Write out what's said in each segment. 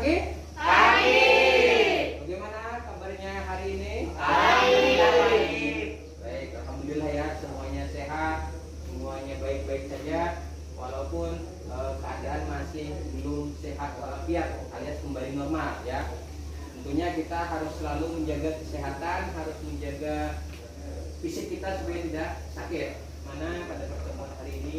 pagi? Pagi. Bagaimana kabarnya hari ini? Baik. Baik, alhamdulillah ya, semuanya sehat, semuanya baik-baik saja. Walaupun keadaan masih belum sehat walafiat alias kembali normal ya. Tentunya kita harus selalu menjaga kesehatan, harus menjaga fisik kita supaya tidak sakit. Mana pada pertemuan hari ini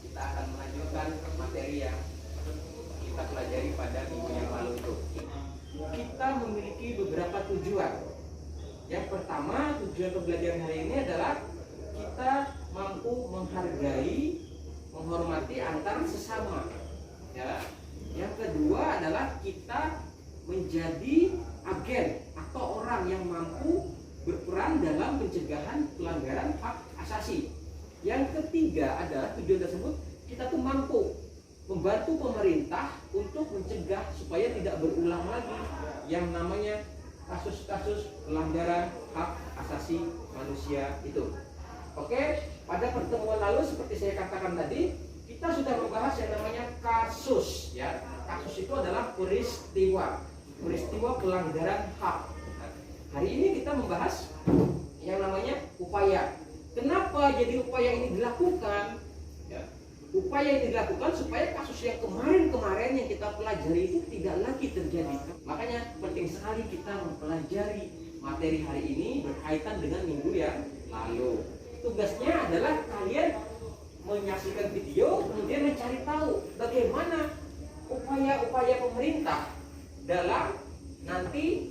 kita akan melanjutkan materi yang kita pelajari pada minggu yang lalu itu. Kita memiliki beberapa tujuan. Yang pertama, tujuan pembelajaran hari ini adalah kita mampu menghargai, menghormati antar sesama. Ya. Yang kedua adalah kita menjadi agen atau orang yang mampu berperan dalam pencegahan pelanggaran hak asasi. Yang ketiga adalah tujuan tersebut kita tuh mampu membantu pemerintah untuk mencegah supaya tidak berulang lagi yang namanya kasus-kasus pelanggaran hak asasi manusia itu. Oke, pada pertemuan lalu seperti saya katakan tadi, kita sudah membahas yang namanya kasus ya. Kasus itu adalah peristiwa pelanggaran hak. Nah, hari ini kita membahas yang namanya upaya. Kenapa jadi upaya ini dilakukan? Ya. Upaya yang dilakukan supaya kasus yang kemarin yang kita pelajari itu tidak lagi terjadi. Makanya penting sekali kita mempelajari materi hari ini berkaitan dengan minggu yang lalu. Tugasnya adalah kalian menyaksikan video, kemudian mencari tahu bagaimana upaya-upaya pemerintah dalam nanti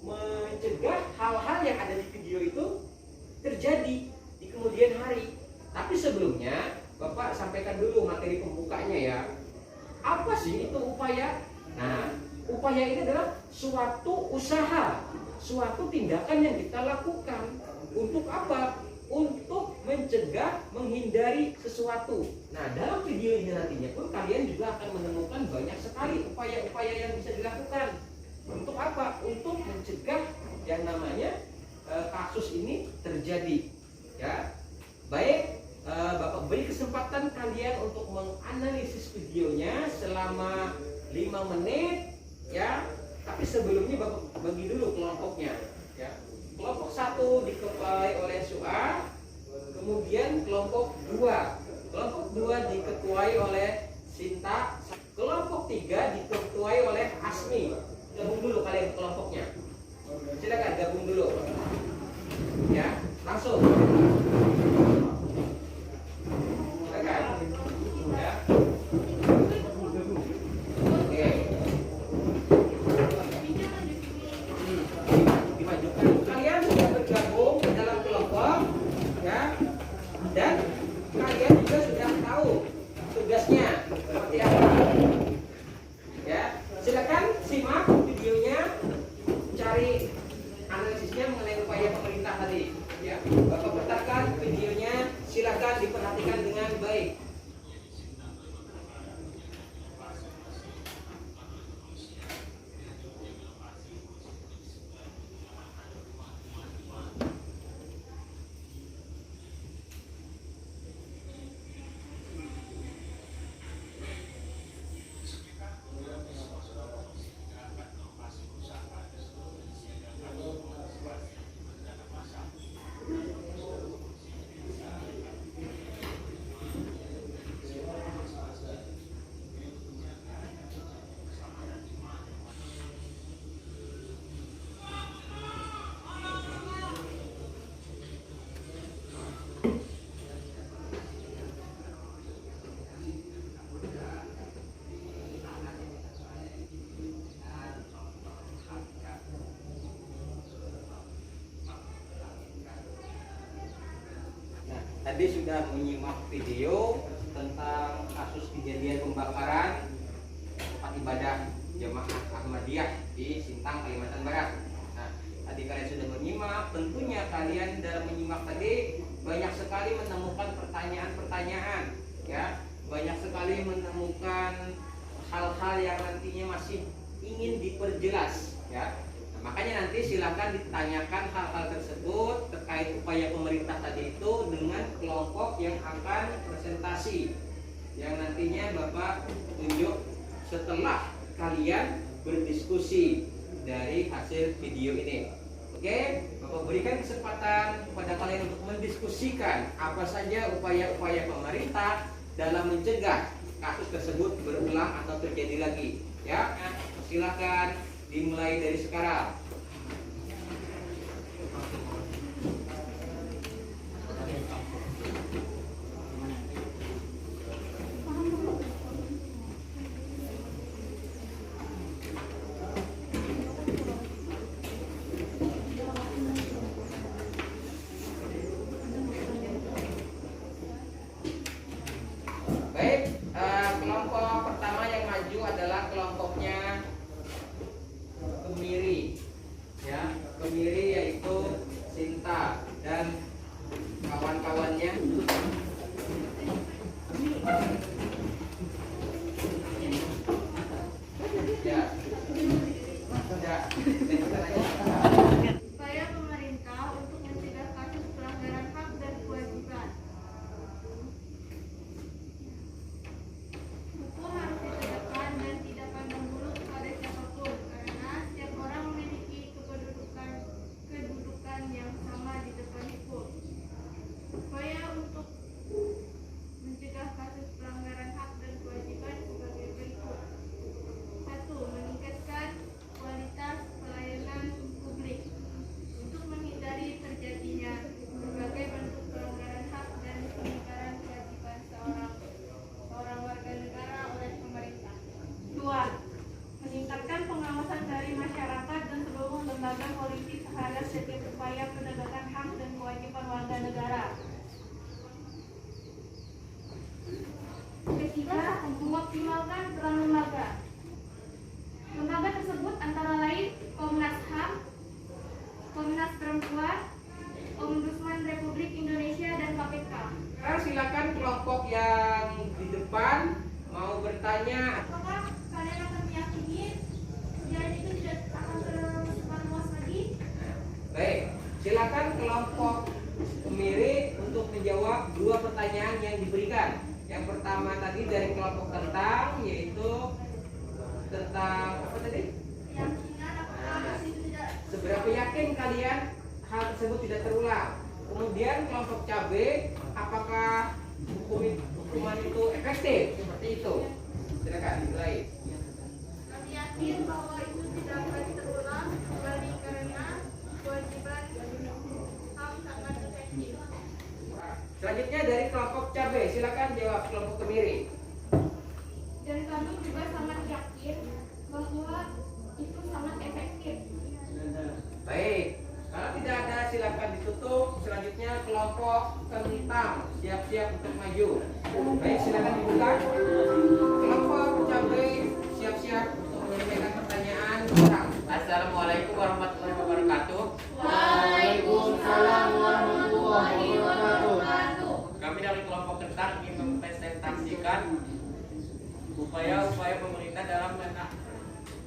mencegah hal-hal yang ada di video itu terjadi di kemudian hari. Tapi sebelumnya Bapak sampaikan dulu materi pembukanya ya. Apa sih itu upaya? Nah, upaya ini adalah suatu usaha, suatu tindakan yang kita lakukan. Untuk apa? Untuk mencegah, menghindari sesuatu. Nah, dalam video ini nantinya pun kalian juga akan menemukan banyak sekali upaya-upaya yang bisa dilakukan. Untuk apa? Untuk mencegah yang namanya kasus ini terjadi. Ya, baik. Bapak beri kesempatan kalian untuk menganalisis videonya selama 5 menit ya. Tapi sebelumnya Bapak bagi dulu kelompoknya ya. Kelompok 1 diketuai oleh Su'a, kemudian kelompok 2 diketuai oleh Sinta, kelompok 3 diketuai oleh Asmi. Gabung dulu kalian kelompoknya. Silakan gabung dulu. Ya, langsung. Tadi sudah menyimak video tentang kasus kejadian pembakaran tempat ibadah Jamaah Ahmadiyah di Sintang, Kalimantan Barat. Nah, tadi kalian sudah menyimak, tentunya kalian dalam menyimak tadi banyak sekali menemukan pertanyaan-pertanyaan, ya, banyak sekali menemukan hal-hal yang nantinya masih ingin diperjelas, ya. Makanya nanti silakan ditanyakan hal-hal tersebut terkait upaya pemerintah tadi itu dengan kelompok yang akan presentasi, yang nantinya Bapak tunjuk setelah kalian berdiskusi dari hasil video ini. Oke, Bapak berikan kesempatan kepada kalian untuk mendiskusikan apa saja upaya-upaya pemerintah dalam mencegah kasus tersebut berulang atau terjadi lagi. Ya, silakan dimulai dari sekarang. Baik, kelompok pertama yang maju adalah kelompoknya Kemiri, ya, Kemiri yaitu Sinta dan kawan-kawannya. Ya, Upaya pemerintah untuk mencegah kasus pelanggaran hak dan kewajiban. Hukum harus ditegakkan dan tidak pandang bulu kepada siapapun, karena setiap orang memiliki kedudukan yang sama di depan hukum. Upaya untuk mencegah kasus pelanggaran hak dan kewajiban sebagai berikut. 1. Meningkatkan kualitas pelayanan publik untuk menghindari terjadinya berbagai bentuk pelanggaran hak dan pelanggaran kewajiban seorang warga negara oleh pemerintah. 2. Meningkatkan pengawasan dari masyarakat dan seluruh lembaga polisi terhadap setiap upaya penegakan hak dan kewajiban warga negara. Ketiga, mengoptimalkan peran lembaga. Lembaga tersebut antara lain Komnas HAM, Komnas Perempuan, Ombudsman Republik Indonesia, dan KPK. Sekarang silakan kelompok yang di depan mau bertanya. Apakah kalian akan meyakini kejadian itu tidak akan tersebar luas lagi? Baik, silakan kelompok Kemiri untuk menjawab dua pertanyaan yang diberikan. Yang pertama tadi dari kelompok tentang, yaitu tentang apa tadi? Keyakinan apakah masih tidak Seberapa yakin kalian hal tersebut tidak terulang? Kemudian kelompok cabai, apakah hukuman itu efektif? Seperti itu. Silakan dimulai. kami yakin bahwa itu tidak akan terulang kembali karena kewajiban HAM sangat efektif. Selanjutnya dari kelompok cabai, silakan jawab kelompok Kemiri. Dan kami juga sangat yakin bahwa itu sangat efektif. Baik, kalau tidak ada silakan ditutup. Selanjutnya kelompok kentang, siap-siap untuk maju. Baik, silakan dibuka. Kelompok cabai, siap-siap untuk menyampaikan pertanyaan. Assalamualaikum warahmatullahi wabarakatuh. Waalaikumsalam warahmatullahi wabarakatuh. Kami dari kelompok kentang ingin mempresentasikan upaya-upaya pemerintah dalam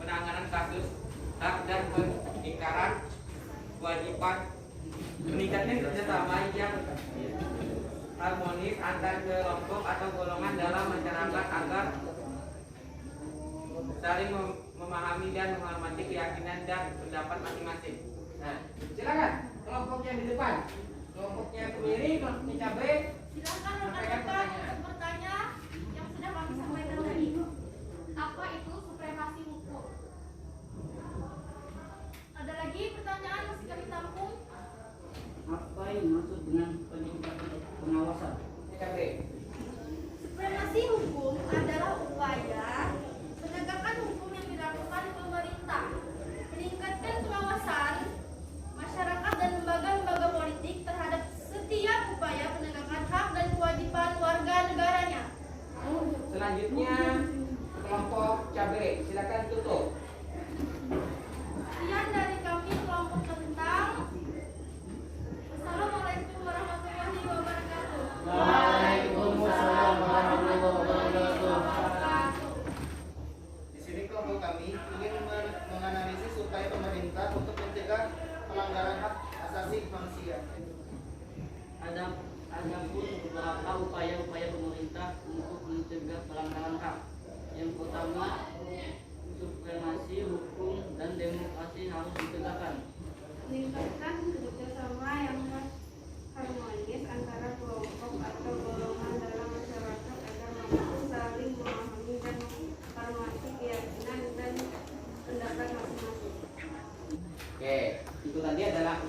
penanganan kasus hak dan peningkatan kewajiban, meningkatnya kerjasama yang harmonis antar kelompok atau golongan dalam masyarakat agar saling memahami dan menghormati keyakinan dan pendapat masing-masing. Nah, silakan kelompoknya di depan, kelompoknya Kemiri, kelompoknya cabai. Silakan rekan-rekan untuk bertanya yang sudah kami sampaikan tadi. Apa itu supremasi hukum? Ada lagi pertanyaan masih kami tampung? Apa yang maksud dengan peningkatan pengawasan? Cabai. Supremasi hukum adalah upaya penegakan hukum yang dilakukan pemerintah, meningkatkan pengawasan masyarakat dan lembaga-lembaga politik terhadap setiap upaya penegakan hak dan kewajiban warga negaranya. Selanjutnya kelompok cabai, silakan tutup. Sekian dari kami kelompok tentang. Assalamualaikum warahmatullahi wabarakatuh. Waalaikumsalam warahmatullahi Wabarakatuh. Di sini kelompok kami ingin menganalisis upaya pemerintah untuk mencegah pelanggaran hak asasi manusia. Adapun beberapa upaya-upaya pemerintah untuk mencegah pelanggaran hak. Yang pertama,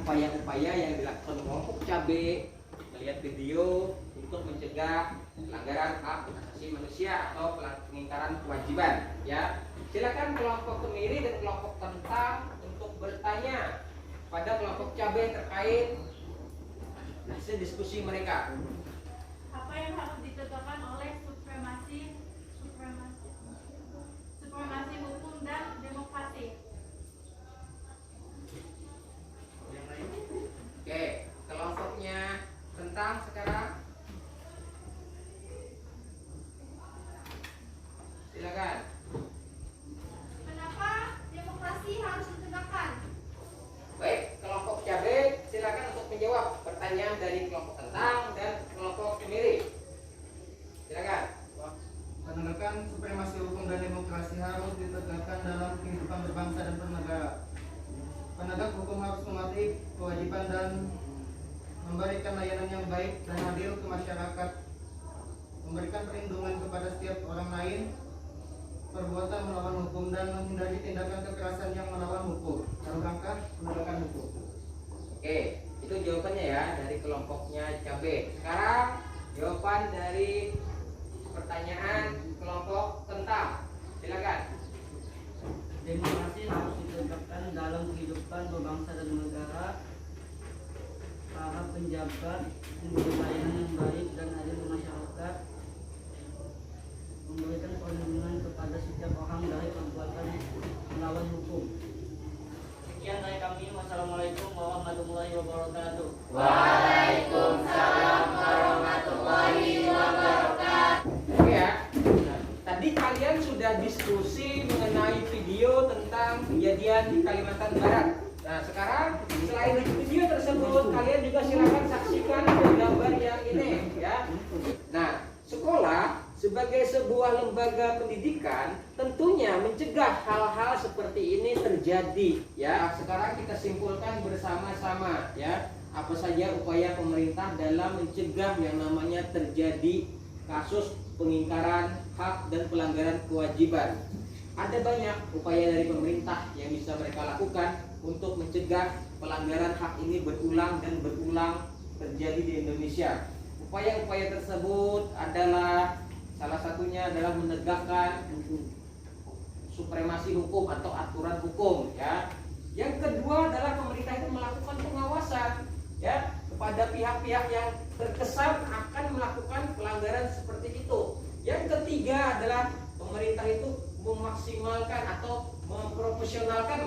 upaya-upaya yang dilakukan kelompok cabai melihat video untuk mencegah pelanggaran hak asasi manusia atau pengingkaran kewajiban. Ya, silakan kelompok kemiri dan kelompok tentang untuk bertanya pada kelompok cabai terkait hasil diskusi mereka. Apa yang harus ditegakkan oleh supremasi hukum dan demokrasi? Oke, kelompoknya tentang sekarang. Silakan. Kenapa demokrasi harus ditegakkan? Baik, kelompok cabai silakan untuk menjawab pertanyaan dari kelompok tentang dan kelompok kemiri. Silakan. Penegakan supremasi hukum dan demokrasi harus ditegakkan dalam kehidupan berbangsa dan bernegara. Penegak hukum harus mematuhi kewajiban dan memberikan layanan yang baik dan adil ke masyarakat, memberikan perlindungan kepada setiap orang lain, perbuatan melawan hukum, dan menghindari tindakan kekerasan yang melawan hukum dalam rangka penegakan hukum. Oke, itu jawabannya ya dari kelompoknya cabai. Sekarang jawaban dari pertanyaan kelompok tentang. Silakan. Demokrasi harus ditegakkan dalam kehidupan berbangsa dan negara. Para penjabat memberi layanan yang baik dan adil ke masyarakat, memberikan perlindungan kepada setiap orang dari perbuatan melawan hukum. Sekian dari kami. Wassalamualaikum warahmatullahi wabarakatuh. Waalaikumsalam warahmatullahi wabarakatuh. Oke ya. Tadi kalian sudah diskusi mengenai video tentang kejadian di Kalimantan Barat. Nah, sekarang selain video tersebut, kalian juga silakan saksikan gambar yang ini ya. Nah, sekolah sebagai sebuah lembaga pendidikan tentunya mencegah hal-hal seperti ini terjadi ya. Sekarang kita simpulkan bersama-sama ya, apa saja upaya pemerintah dalam mencegah yang namanya terjadi kasus pengingkaran hak dan pelanggaran kewajiban. Ada banyak upaya dari pemerintah yang bisa mereka lakukan untuk mencegah pelanggaran hak ini berulang dan berulang terjadi di Indonesia. Upaya-upaya tersebut adalah salah satunya adalah menegakkan supremasi hukum atau aturan hukum ya. Yang kedua adalah pemerintah itu melakukan pengawasan ya kepada pihak-pihak yang terkesan akan melakukan pelanggaran seperti itu. Yang ketiga adalah pemerintah itu memaksimalkan atau memprofesionalkan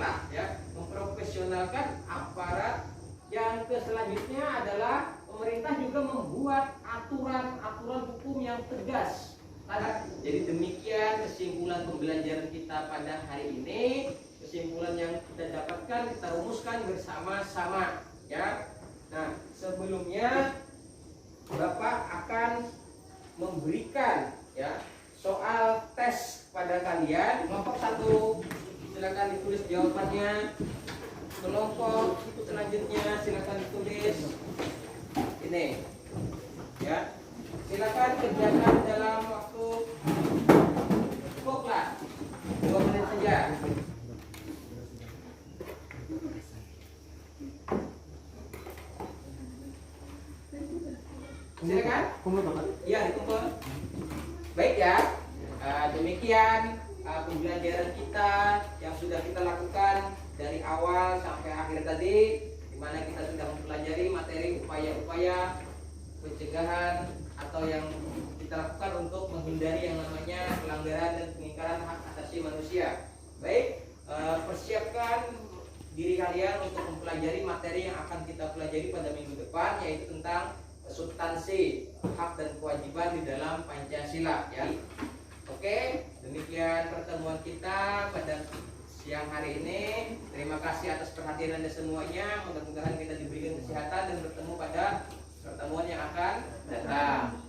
aparat. Yang selanjutnya adalah pemerintah juga membuat aturan hukum yang tegas. Jadi demikian kesimpulan pembelajaran kita pada hari ini. Kesimpulan yang kita dapatkan kita rumuskan bersama-sama ya. Nah, sebelumnya Bapak akan memberikan ya soal tes pada kalian. Kelompok 1 silakan ditulis jawabannya. Kelompok selanjutnya silakan ditulis ini ya. Silakan kerjakan dalam waktu cukuplah 2 menit saja. Silakan. Iya, dikumpul. Baik ya. Demikian pembelajaran kita yang sudah kita lakukan dari awal sampai akhir tadi, di mana kita sudah mempelajari materi upaya-upaya pencegahan atau yang kita lakukan untuk menghindari yang namanya pelanggaran dan pengingkaran hak asasi manusia. Baik, persiapkan diri kalian untuk mempelajari materi yang akan kita pelajari pada minggu depan, yaitu tentang substansi hak dan kewajiban di dalam Pancasila ya. Oke, demikian pertemuan kita pada siang hari ini. Terima kasih atas perhatian Anda semuanya. Mudah-mudahan kita diberikan kesehatan dan bertemu pada pertemuan yang akan datang.